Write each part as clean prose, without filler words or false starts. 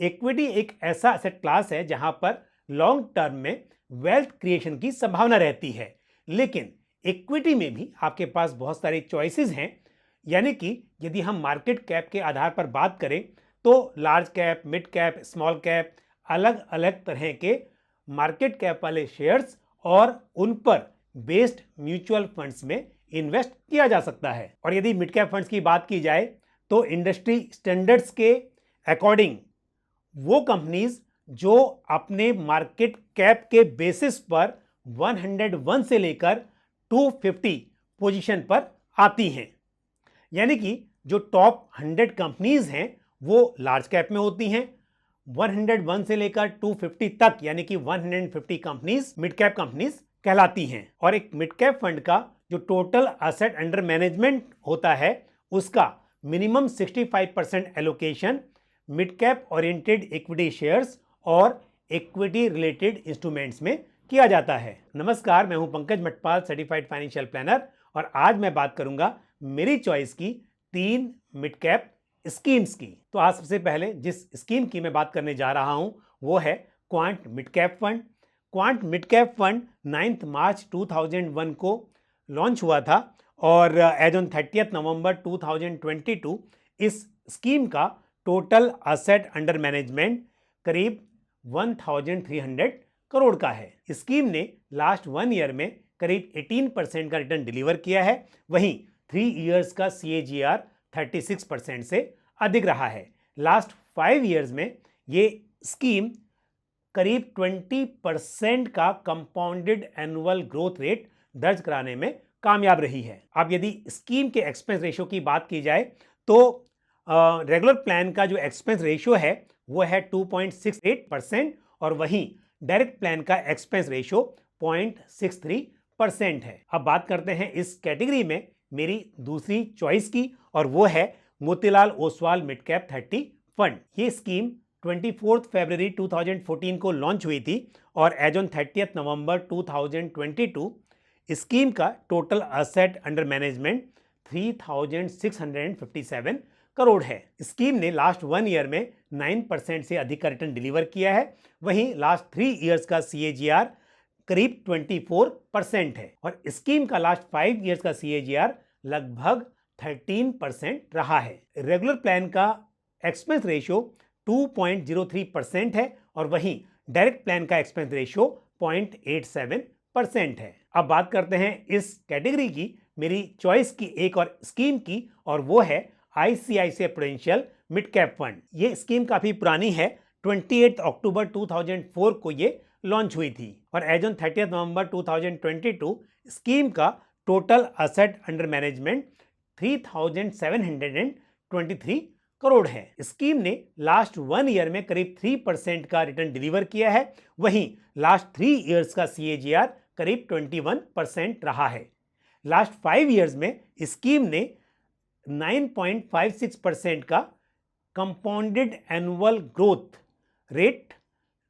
Equity एक ऐसा asset class है जहां पर लॉन्ग टर्म में वेल्थ क्रिएशन की संभावना रहती है, लेकिन इक्विटी में भी आपके पास बहुत सारे चॉइसेस हैं। यानी कि यदि हम मार्केट कैप के आधार पर बात करें तो large cap, mid cap, small cap, अलग अलग तरह के मार्केट कैप वाले शेयर्स और उन पर बेस्ड म्यूचुअल फंड्स में इन्वेस्ट किया जा सकता है। और यदि मिड कैप फंड्स की बात की जाए तो इंडस्ट्री स्टैंडर्ड्स के अकॉर्डिंग वो कंपनीज जो अपने मार्केट कैप के बेसिस पर 101 से लेकर 250 पोजीशन पर आती हैं। यानी कि जो टॉप 100 कंपनीज हैं वो लार्ज कैप में होती हैं, 101 से लेकर 250 तक यानी कि 150 कंपनीज मिड कैप कंपनीज कहलाती हैं। और एक मिड कैप फंड का जो टोटल एसेट अंडर मैनेजमेंट होता है उसका minimum 65% allocation mid cap oriented equity shares और इक्विटी रिलेटेड इंस्ट्रूमेंट्स में किया जाता है। नमस्कार, मैं हूं Pankaj Matpal, certified financial planner, और आज मैं बात करूंगा मेरी चॉइस की 3 मिड कैप स्कीम्स की। तो आज सबसे पहले जिस स्कीम की मैं बात करने जा रहा हूं वो है quant mid cap fund. Quant mid cap fund 9 मार्च 2001 को लॉन्च हुआ था और एज ऑन 30 नवंबर 2022 इस स्कीम का टोटल एसेट अंडर मैनेजमेंट करीब 1300 करोड़ का है। स्कीम ने लास्ट 1 ईयर में करीब 18% का रिटर्न डिलीवर किया है, वहीं 3 इयर्स का CAGR 36% से अधिक रहा है। लास्ट 5 इयर्स में ये स्कीम करीब 20% का कंपाउंडेड एनुअल ग्रोथ रेट दर्ज कराने में कामयाब रही है। अब यदि स्कीम के एक्सपेंस रेशियो की बात की जाए तो रेगुलर प्लान का जो एक्सपेंस रेशियो है वो है 2.68% और वहीं डायरेक्ट प्लान का एक्सपेंस रेशियो 0.63% है। अब बात करते हैं इस कैटेगरी में मेरी दूसरी चॉइस की, और वो है Motilal Oswal mid cap 30 fund. ये स्कीम 24 फरवरी 2014 को लॉन्च हुई थी और एज ऑन 30 नवंबर 2022 स्कीम का total asset under management 3657 crore है। स्कीम ने लास्ट 1 ईयर में 9% से अधिक का रिटर्न डिलीवर किया है, वहीं लास्ट 3 इयर्स का CAGR करीब 24% है और स्कीम का लास्ट 5 इयर्स का CAGR लगभग 13% रहा है। रेगुलर प्लान का एक्सपेंस रेशियो 2.03% है और वहीं डायरेक्ट प्लान का एक्सपेंस रेशियो 0.87% है। अब बात करते हैं इस कैटेगरी की मेरी चॉइस की एक और स्कीम की, और वो है ICICI prudential mid cap fund. ये स्कीम काफी पुरानी है, 28 अक्टूबर 2004 को ये लॉन्च हुई थी और एज ऑन 30 नवंबर 2022 स्कीम का total asset under management 3723 crore है। स्कीम ने लास्ट 1 ईयर में करीब 3% का रिटर्न डिलीवर किया है, वहीं लास्ट 3 इयर्स का CAGR करीब 21% रहा है। लास्ट 5 इयर्स में स्कीम ने 9.56% का कंपाउंडेड एनुअल ग्रोथ रेट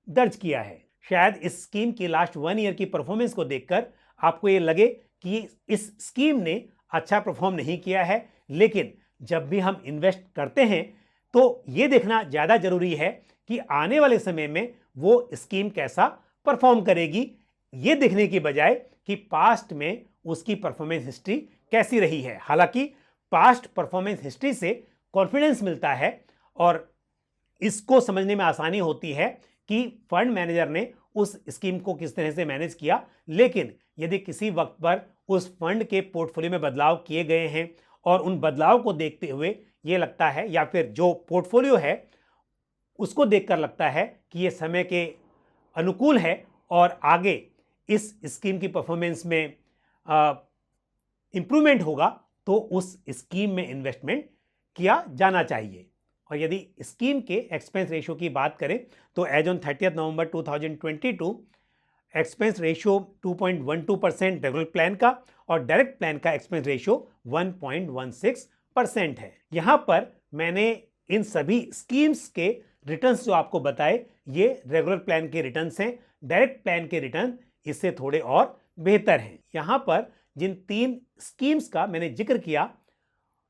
दर्ज किया है। शायद इस स्कीम की लास्ट 1 ईयर की परफॉर्मेंस को देखकर आपको ये लगे कि इस स्कीम ने अच्छा परफॉर्म नहीं किया है, लेकिन जब भी हम इन्वेस्ट करते हैं तो ये देखना ज़्यादा जरूरी है कि आने वाले समय में वो स्कीम कैसा परफॉर्म करेगी, ये देखने की बजाय कि पास्ट में उसकी परफॉर्मेंस हिस्ट्री कैसी रही है। हालांकि पास्ट परफॉर्मेंस हिस्ट्री से कॉन्फिडेंस मिलता है और इसको समझने में आसानी होती है कि फंड मैनेजर ने उस स्कीम को किस तरह से मैनेज किया। लेकिन यदि किसी वक्त पर उस फंड के पोर्टफोलियो में बदलाव किए गए हैं और उन बदलाव को देखते हुए ये लगता है, या फिर जो पोर्टफोलियो है उसको देखकर लगता है कि ये समय के अनुकूल है और आगे इस स्कीम की परफॉर्मेंस में इंप्रूवमेंट होगा, तो उस स्कीम में इन्वेस्टमेंट किया जाना चाहिए। और यदि स्कीम के एक्सपेंस रेशियो की बात करें तो एज ऑन 30 नवंबर 2022 एक्सपेंस रेशियो 2.12% रेगुलर प्लान का और डायरेक्ट प्लान का एक्सपेंस रेशियो 1.16% है। यहां पर मैंने इन सभी स्कीम्स के रिटर्न्स जो आपको बताए ये रेगुलर प्लान के रिटर्न्स हैं। डायरेक्ट प्लान के रिटर्न इससे थोड़े और बेहतर हैं। यहां पर जिन 3 स्कीम्स का मैंने जिक्र किया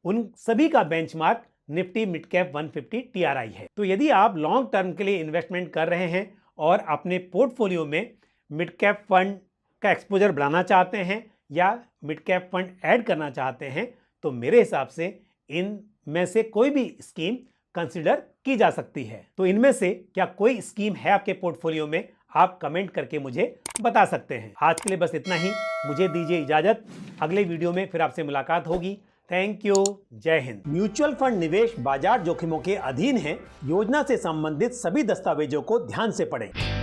उन सभी का benchmark Nifty mid cap 150 TRI है। तो यदि आप लॉन्ग टर्म के लिए इन्वेस्टमेंट कर रहे हैं और अपने पोर्टफोलियो में मिड कैप फंड का एक्सपोजर बढ़ाना चाहते हैं या मिड कैप फंड ऐड करना चाहते हैं, तो मेरे हिसाब से इनमें से कोई भी स्कीम कंसिडर की जा सकती है। तो इनमें से क्या कोई स्कीम है आपके पोर्टफोलियो में? आप कमेंट करके मुझे बता सकते हैं। आज के लिए बस इतना ही, मुझे दीजिए इजाजत। अगले वीडियो में फिर आपसे मुलाकात होगी। Thank you. जय हिंद। म्यूचुअल फंड निवेश बाजार जोखिमों के अधीन है। योजना से संबंधित सभी दस्तावेजों को ध्यान से पढ़ें।